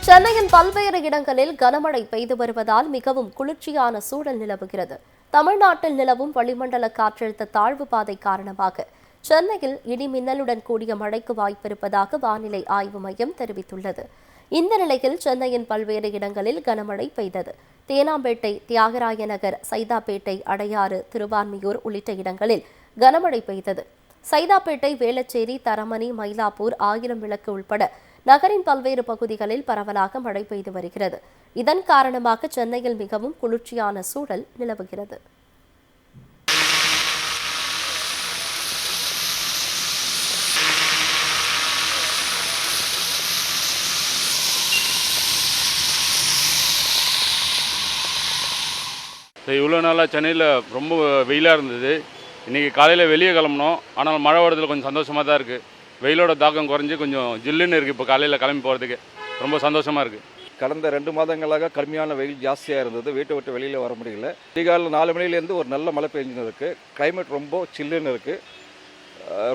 சென்னையின் பல்வேறு இடங்களில் கனமழை பெய்து வருவதால் மிகவும் குளிர்ச்சியான சூழல் நிலவுகிறது. தமிழ்நாட்டில் நிலவும் வளிமண்டல காற்றழுத்த தாழ்வு பாதை காரணமாக சென்னையில் இடி மின்னலுடன் கூடிய மழைக்கு வாய்ப்பிருப்பதாக வானிலை ஆய்வு மையம் தெரிவித்துள்ளது. இந்த நிலையில் சென்னையின் பல்வேறு இடங்களில் கனமழை பெய்தது. தேனாம்பேட்டை, தியாகராய நகர், சைதாப்பேட்டை, அடையாறு, திருவான்மியூர் உள்ளிட்ட இடங்களில் கனமழை பெய்தது. சைதாப்பேட்டை, வேளச்சேரி, தரமணி, மயிலாப்பூர், ஆயிரம் விளக்கு உள்பட நகரின் பல்வேறு பகுதிகளில் பரவலாக மழை பெய்து வருகிறது. இதன் காரணமாக சென்னையில் மிகவும் குளிர்ச்சியான சூழல் நிலவுகிறது. இவ்வளோ நாளாக சென்னையில் ரொம்ப வெயிலாக இருந்தது. இன்றைக்கி காலையில் வெளியே கிளம்புனோம். ஆனால் மழை வரதுல கொஞ்சம் சந்தோஷமாக தான் இருக்குது. வெயிலோட தாக்கம் குறைஞ்சி கொஞ்சம் ஜில்லுன்னு இருக்குது. இப்போ காலையில் கிளம்பி போகிறதுக்கு ரொம்ப சந்தோஷமாக இருக்குது. கடந்த 2 மாதங்களாக கடுமையான வெயில் ஜாஸ்தியாக இருந்தது. வீட்டை விட்டு வெளியில் வர முடியல. அதிகாலையில் 4 மணிலேருந்து ஒரு நல்ல மழை பெஞ்சுன்னு இருக்குது. கிளைமேட் ரொம்ப சில்லுன்னு இருக்குது.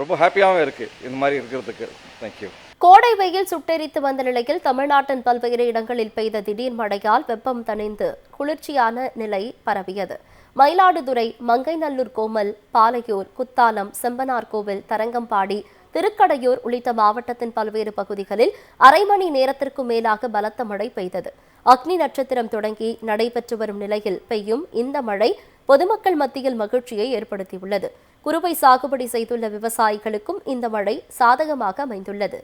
ரொம்ப ஹாப்பியாகவும் இருக்குது இந்த மாதிரி இருக்கிறதுக்கு. தேங்க்யூ. கோடை வெயில் சுட்டெரித்து வந்த நிலையில் தமிழ்நாட்டின் பல்வேறு இடங்களில் பெய்த திடீர் மழையால் வெப்பம் தணிந்து குளிர்ச்சியான நிலை பரவியது. மயிலாடுதுறை, மங்கைநல்லூர், கோமல், பாலையூர், குத்தாலம், செம்பனார்கோவில், தரங்கம்பாடி, திருக்கடையூர் உள்ளிட்ட மாவட்டத்தின் பல்வேறு பகுதிகளில் அரை மணி நேரத்திற்கும் மேலாக பலத்த மழை பெய்தது. அக்னி நட்சத்திரம் தொடங்கி நடைபெற்று வரும் நிலையில் பெய்யும் இந்த மழை பொதுமக்கள் மத்தியில் மகிழ்ச்சியை ஏற்படுத்தியுள்ளது. குறுவை சாகுபடி செய்துள்ள விவசாயிகளுக்கும் இந்த மழை சாதகமாக அமைந்துள்ளது.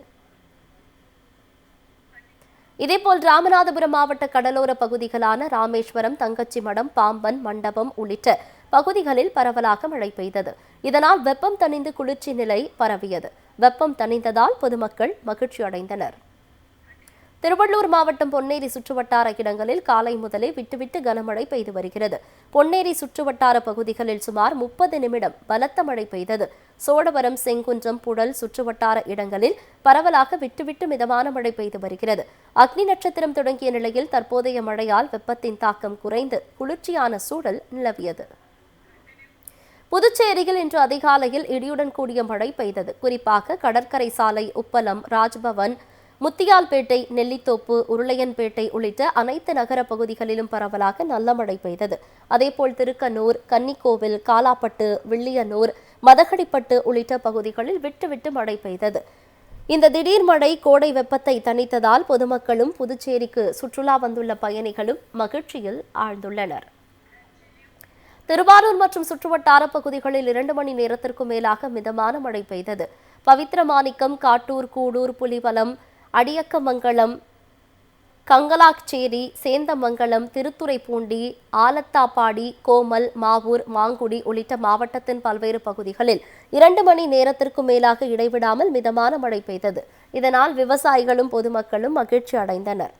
இதேபோல் ராமநாதபுரம் மாவட்ட கடலோர பகுதிகளான ராமேஸ்வரம், தங்கச்சிமடம், பாம்பன், மண்டபம் உள்ளிட்ட பகுதிகளில் பரவலாக மழை பெய்தது. இதனால் வெப்பம் தணிந்து குளிர்ச்சி நிலை பரவியது. வெப்பம் தணிந்ததால் பொதுமக்கள் மகிழ்ச்சி அடைந்தனர். திருவள்ளூர் மாவட்டம் பொன்னேரி சுற்றுவட்டார இடங்களில் காலை முதலே விட்டுவிட்டு கனமழை பெய்து வருகிறது. பொன்னேரி சுற்றுவட்டார பகுதிகளில் சுமார் 30 நிமிடம் பலத்த மழை பெய்தது. சோழவரம், செங்குன்றம், புழல் சுற்றுவட்டார இடங்களில் பரவலாக விட்டுவிட்டு மிதமான மழை பெய்து வருகிறது. அக்னி நட்சத்திரம் தொடங்கிய நிலையில் தற்போதைய மழையால் வெப்பத்தின் தாக்கம் குறைந்து குளிர்ச்சியான சூழல் நிலவியது. புதுச்சேரியில் இன்று அதிகாலையில் இடியுடன் கூடிய மழை பெய்தது. குறிப்பாக கடற்கரை சாலை, உப்பளம், ராஜ்பவன், முத்தியால்பேட்டை, நெல்லித்தோப்பு, உருளையன்பேட்டை உள்ளிட்ட அனைத்து நகர பகுதிகளிலும் பரவலாக நல்ல மழை பெய்தது. அதேபோல் திருக்கனூர், கன்னிக்கோவில், காலாப்பட்டு, வில்லியனூர், மதகடிப்பட்டு உள்ளிட்ட பகுதிகளில் விட்டுவிட்டு மழை பெய்தது. இந்த திடீர் மழை கோடை வெப்பத்தை தணித்ததால் பொதுமக்களும் புதுச்சேரிக்கு சுற்றுலா வந்துள்ள பயணிகளும் மகிழ்ச்சியில் ஆழ்ந்துள்ளனர். திருவாரூர் மற்றும் சுற்றுவட்டார பகுதிகளில் 2 மணி நேரத்திற்கும் மேலாக மிதமான மழை பெய்தது. பவித்ரமாணிக்கம், காட்டூர், கூடூர், புலிவலம், அடியக்கமங்கலம், கங்கலாச்சேரி, சேந்தமங்கலம், திருத்துறைப்பூண்டி, ஆலத்தாப்பாடி, கோமல், மாவூர், மாங்குடி உள்ளிட்ட மாவட்டத்தின் பல்வேறு பகுதிகளில் 2 மணி நேரத்திற்கும் மேலாக இடைவிடாமல் மிதமான மழை பெய்தது. இதனால் விவசாயிகளும் பொதுமக்களும் மகிழ்ச்சி அடைந்தனர்.